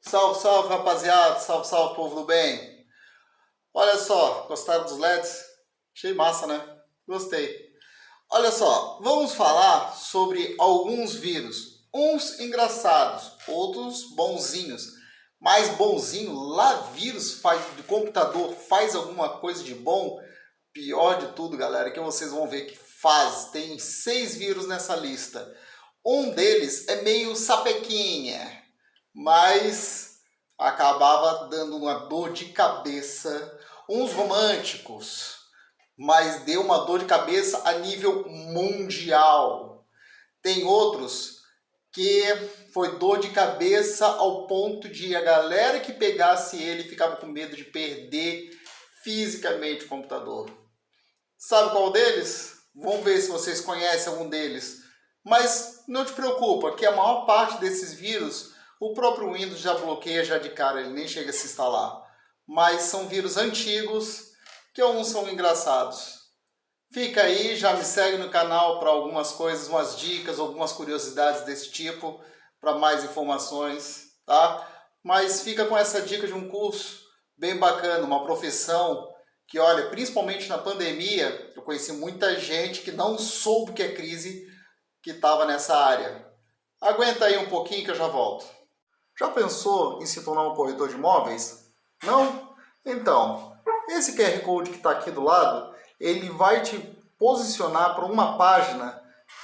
Salve, salve, rapaziada. Salve, salve, povo do bem. Olha só, gostaram dos LEDs? Achei massa, né? Gostei. Olha só, vamos falar sobre alguns vírus. Uns engraçados, outros bonzinhos. Mais bonzinho, lá vírus faz, do computador faz alguma coisa de bom. Pior de tudo, galera, que vocês vão ver que faz. Tem 6 vírus nessa lista. Um deles é meio sapequinha, mas acabava dando uma dor de cabeça. Uns românticos, mas deu uma dor de cabeça a nível mundial. Tem outros que foi dor de cabeça ao ponto de a galera que pegasse ele ficava com medo de perder fisicamente o computador. Sabe qual deles? Vamos ver se vocês conhecem algum deles. Mas não te preocupa, que a maior parte desses vírus, o próprio Windows já bloqueia já de cara, ele nem chega a se instalar. Mas são vírus antigos, que alguns são engraçados. Fica aí, já me segue no canal para algumas coisas, umas dicas, algumas curiosidades desse tipo, para mais informações, tá? Mas fica com essa dica de um curso bem bacana, uma profissão que, olha, principalmente na pandemia, eu conheci muita gente que não soube que é crise, que estava nessa área. Aguenta aí um pouquinho que eu já volto. Já pensou em se tornar um corretor de imóveis? Não? Então, esse QR Code que está aqui do lado, ele vai te posicionar para uma página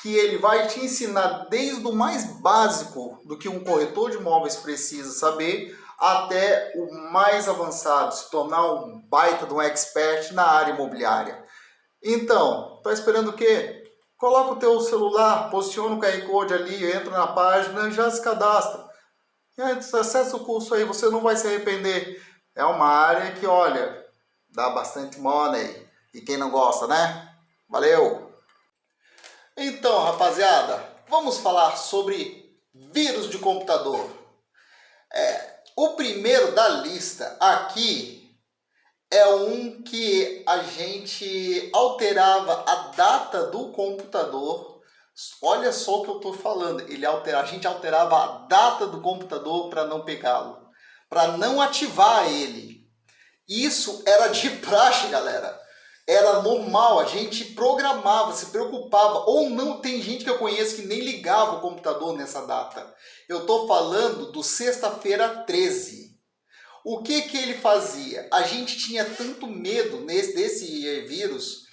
que ele vai te ensinar desde o mais básico do que um corretor de imóveis precisa saber até o mais avançado, se tornar um baita de um expert na área imobiliária. Então, tá esperando o quê? Coloca o teu celular, posiciona o QR Code ali, entra na página e já se cadastra. E aí, acessa o curso aí, você não vai se arrepender. É uma área que, olha, dá bastante money. E quem não gosta, né? Valeu! Então, rapaziada, vamos falar sobre vírus de computador. O primeiro da lista aqui é um que a gente alterava a data do computador. Olha só o que eu estou falando. A gente alterava a data do computador para não pegá-lo, para não ativar ele. Isso era de praxe, galera. Era normal, a gente programava, se preocupava. Ou não, tem gente que eu conheço que nem ligava o computador nessa data. Eu estou falando do sexta-feira 13. O que ele fazia? A gente tinha tanto medo desse vírus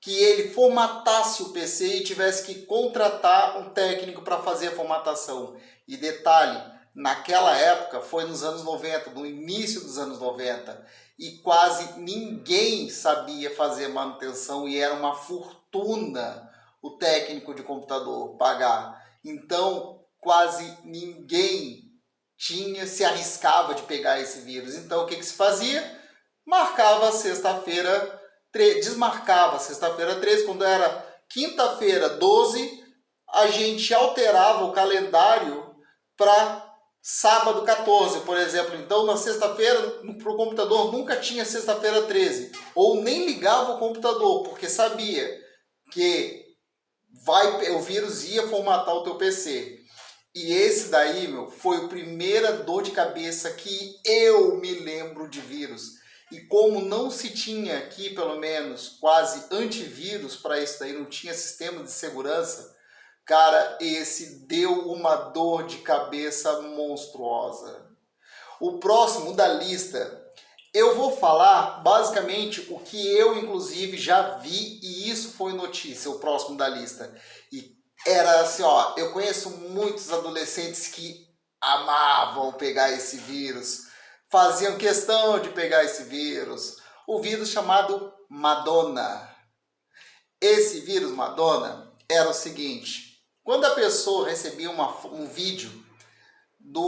que ele formatasse o PC e tivesse que contratar um técnico para fazer a formatação. E detalhe, naquela época, foi nos anos 90, no início dos anos 90, e quase ninguém sabia fazer manutenção e era uma fortuna o técnico de computador pagar. Então, quase ninguém se arriscava de pegar esse vírus. Então, o que se fazia? Marcava sexta-feira, desmarcava sexta-feira 13, quando era quinta-feira 12, a gente alterava o calendário para sábado 14, por exemplo. Então, na sexta-feira, para o computador nunca tinha sexta-feira 13. Ou nem ligava o computador, porque sabia que o vírus ia formatar o teu PC. E esse daí, foi a primeira dor de cabeça que eu me lembro de vírus. E como não se tinha aqui, pelo menos, quase antivírus para isso daí, não tinha sistema de segurança, cara, esse deu uma dor de cabeça monstruosa. O próximo da lista, eu vou falar basicamente o que eu, inclusive, já vi, e isso foi notícia, o próximo da lista. E era assim, ó, eu conheço muitos adolescentes que amavam pegar esse vírus, faziam questão de pegar esse vírus. O vírus chamado Madonna. Esse vírus Madonna era o seguinte: quando a pessoa recebia um vídeo de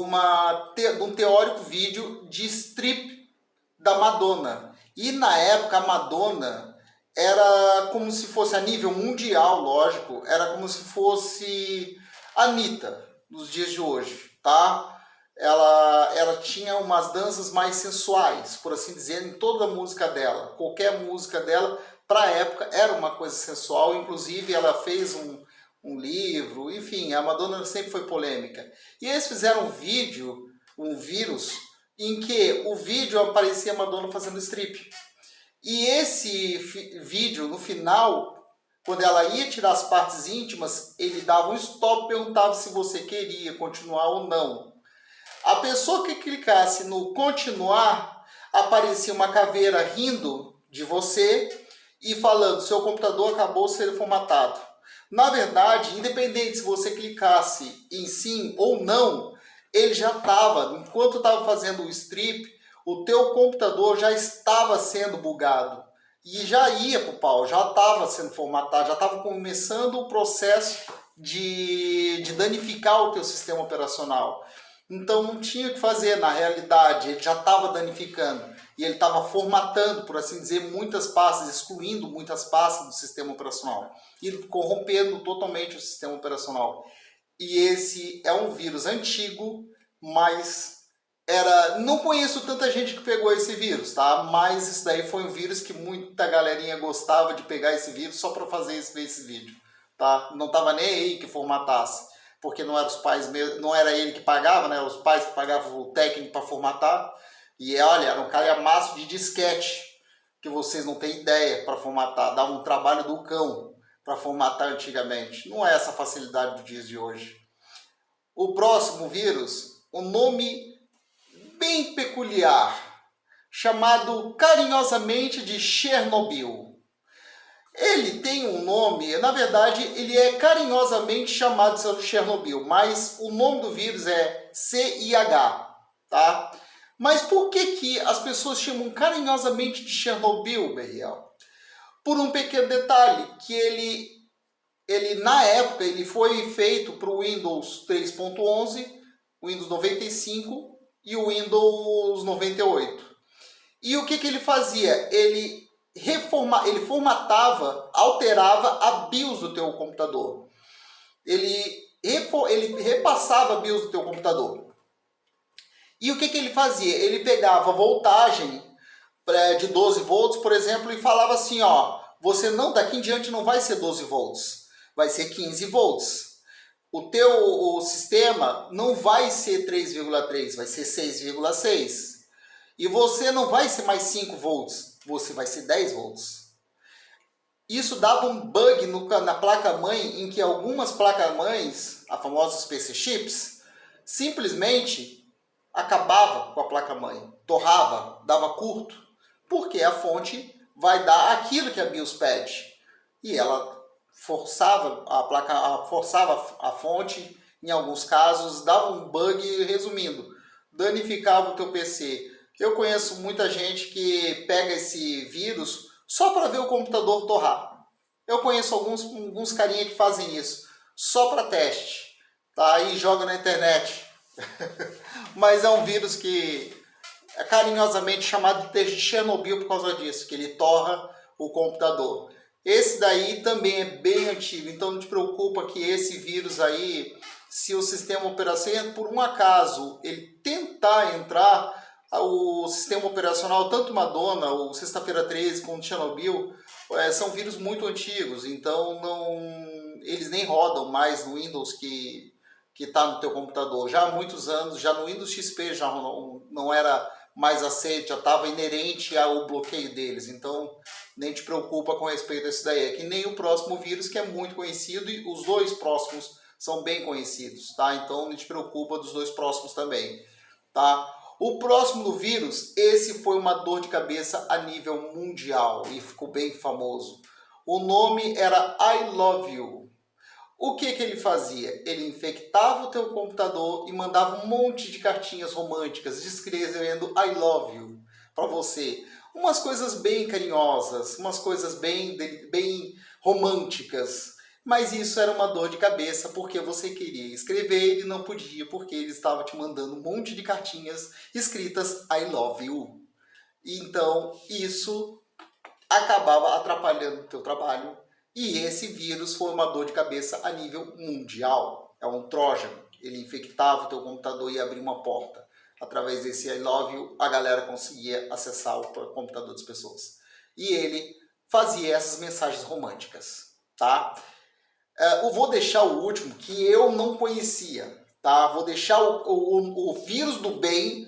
um teórico vídeo de strip da Madonna, e na época a Madonna era como se fosse a nível mundial, lógico, era como se fosse a Anitta nos dias de hoje, tá? Ela tinha umas danças mais sensuais, por assim dizer, em toda a música dela. Qualquer música dela, para a época, era uma coisa sensual. Inclusive, ela fez um livro, enfim, a Madonna sempre foi polêmica. E eles fizeram um vídeo um vírus em que o vídeo aparecia a Madonna fazendo strip. E esse vídeo, no final, quando ela ia tirar as partes íntimas, ele dava um stop e perguntava se você queria continuar ou não. A pessoa que clicasse no continuar, aparecia uma caveira rindo de você e falando, seu computador acabou de ser formatado. Na verdade, independente se você clicasse em sim ou não, ele já estava, enquanto estava fazendo o strip, o teu computador já estava sendo bugado. E já ia para o pau, já estava sendo formatado, já estava começando o processo de danificar o teu sistema operacional. Então não tinha o que fazer, na realidade, ele já estava danificando. E ele estava formatando, por assim dizer, muitas pastas, excluindo muitas pastas do sistema operacional. E corrompendo totalmente o sistema operacional. E esse é um vírus antigo, mas não conheço tanta gente que pegou esse vírus, tá? Mas isso daí foi um vírus que muita galerinha gostava de pegar esse vírus só para fazer esse vídeo, tá? Não tava nem aí que formatasse, porque não era os pais mesmo, não era ele que pagava, né? Os pais que pagavam o técnico para formatar. E olha, era um calhamaço de disquete que vocês não têm ideia para formatar, dava um trabalho do cão para formatar antigamente. Não é essa facilidade dos dias de hoje. O próximo vírus, um nome bem peculiar, chamado carinhosamente de Chernobyl. Ele tem um nome, na verdade, ele é carinhosamente chamado de Chernobyl, mas o nome do vírus é CIH, tá? Mas por que as pessoas chamam carinhosamente de Chernobyl, Beriel? Por um pequeno detalhe, que ele na época ele foi feito para o Windows 3.11, o Windows 95 e o Windows 98. E o que ele fazia? Ele formatava, alterava a BIOS do teu computador. Ele repassava a BIOS do teu computador. E o que ele fazia? Ele pegava a voltagem de 12 volts, por exemplo, e falava assim, ó, você não, daqui em diante não vai ser 12 volts, vai ser 15 volts. O teu sistema não vai ser 3,3, vai ser 6,6. E você não vai ser mais 5 volts, você vai ser 10 volts. Isso dava um bug na placa-mãe, em que algumas placas-mães, a famosa PC Chips, simplesmente acabava com a placa-mãe, torrava, dava curto, porque a fonte vai dar aquilo que a BIOS pede. E ela forçava a fonte, em alguns casos, dava um bug, resumindo, danificava o teu PC. Eu conheço muita gente que pega esse vírus só para ver o computador torrar. Eu conheço alguns carinha que fazem isso, só para teste, tá? E joga na internet. Mas é um vírus que é carinhosamente chamado de Chernobyl por causa disso, que ele torra o computador. Esse daí também é bem antigo, então não te preocupa que esse vírus aí, se o sistema operacional, por um acaso, ele tentar entrar, o sistema operacional, tanto Madonna, o Sexta-feira 13, como Chernobyl, são vírus muito antigos, então eles nem rodam mais no Windows que está no teu computador. Já há muitos anos, já no Windows XP já não era mais aceito, já estava inerente ao bloqueio deles, então nem te preocupa com respeito a isso daí. É que nem o próximo vírus, que é muito conhecido, e os dois próximos são bem conhecidos, tá? Então não te preocupa dos dois próximos também, tá? O próximo do vírus, esse foi uma dor de cabeça a nível mundial e ficou bem famoso. O nome era I Love You. O que ele fazia? Ele infectava o teu computador e mandava um monte de cartinhas românticas descrevendo I love you para você. Umas coisas bem carinhosas, umas coisas bem românticas. Mas isso era uma dor de cabeça porque você queria escrever e não podia porque ele estava te mandando um monte de cartinhas escritas I love you. Então isso acabava atrapalhando o teu trabalho. E esse vírus foi uma dor de cabeça a nível mundial. É um Trojan. Ele infectava o teu computador e abria uma porta. Através desse I love you, a galera conseguia acessar o computador das pessoas. E ele fazia essas mensagens românticas, tá? Eu vou deixar o último, que eu não conhecia, tá? Vou deixar o vírus do bem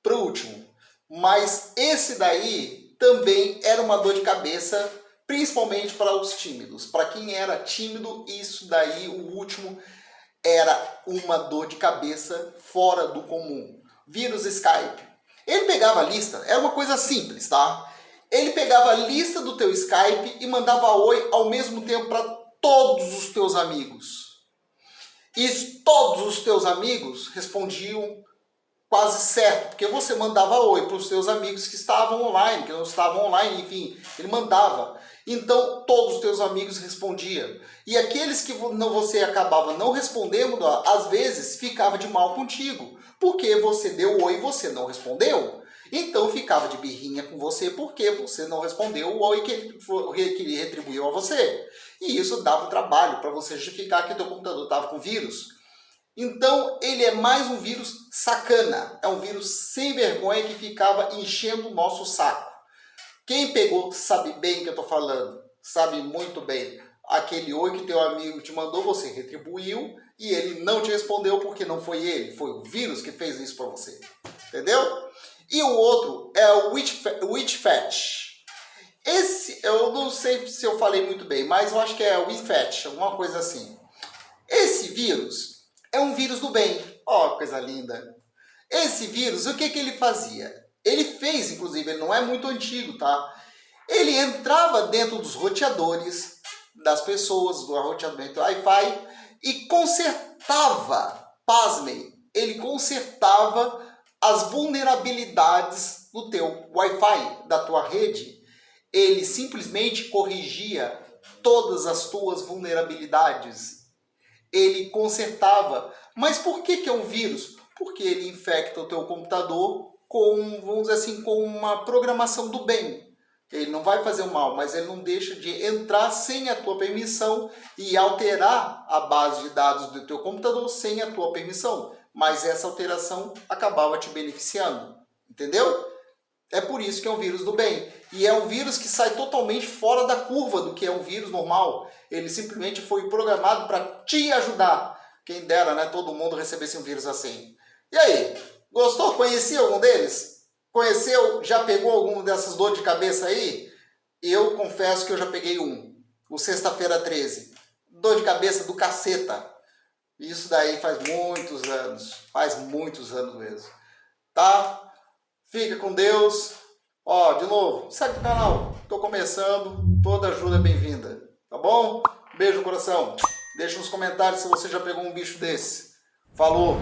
para o último. Mas esse daí também era uma dor de cabeça, principalmente para os tímidos. Para quem era tímido, isso daí, o último, era uma dor de cabeça fora do comum. Vírus Skype. Ele pegava a lista, era uma coisa simples, tá? Ele pegava a lista do teu Skype e mandava oi ao mesmo tempo para todos os teus amigos. E todos os teus amigos respondiam quase certo, porque você mandava oi para os seus amigos que estavam online, que não estavam online, enfim, ele mandava. Então, todos os teus amigos respondiam. E aqueles que você acabava não respondendo, às vezes, ficava de mal contigo, porque você deu oi e você não respondeu. Então, ficava de birrinha com você porque você não respondeu o oi que ele retribuiu a você. E isso dava trabalho para você justificar que o teu computador estava com vírus. Então, ele é mais um vírus sacana. É um vírus sem vergonha que ficava enchendo o nosso saco. Quem pegou sabe bem o que eu estou falando. Sabe muito bem. Aquele oi que teu amigo te mandou, você retribuiu e ele não te respondeu porque não foi ele. Foi o vírus que fez isso para você. Entendeu? E o outro é o WeChat. Esse, eu não sei se eu falei muito bem, mas eu acho que é o WeChat, alguma coisa assim. Esse vírus é um vírus do bem. Ó, coisa linda. Esse vírus, o que ele fazia? Ele fez, inclusive, ele não é muito antigo, tá? Ele entrava dentro dos roteadores das pessoas, do roteamento Wi-Fi, e consertava, pasmem, ele consertava as vulnerabilidades do teu Wi-Fi, da tua rede. Ele simplesmente corrigia todas as tuas vulnerabilidades. Ele consertava. Mas por que é um vírus? Porque ele infecta o teu computador com, vamos dizer assim, com uma programação do bem. Ele não vai fazer o mal, mas ele não deixa de entrar sem a tua permissão e alterar a base de dados do teu computador sem a tua permissão. Mas essa alteração acabava te beneficiando. Entendeu? É por isso que é um vírus do bem. E é um vírus que sai totalmente fora da curva do que é um vírus normal. Ele simplesmente foi programado para te ajudar. Quem dera, né? Todo mundo recebesse um vírus assim. E aí? Gostou? Conhecia algum deles? Conheceu? Já pegou alguma dessas dores de cabeça aí? Eu confesso que eu já peguei um. O Sexta-feira 13. Dor de cabeça do caceta. Isso daí faz muitos anos. Faz muitos anos mesmo. Tá? Fica com Deus. Ó, de novo, segue o canal. Tô começando. Toda ajuda é bem-vinda. Tá bom? Beijo no coração. Deixa nos comentários se você já pegou um bicho desse. Falou!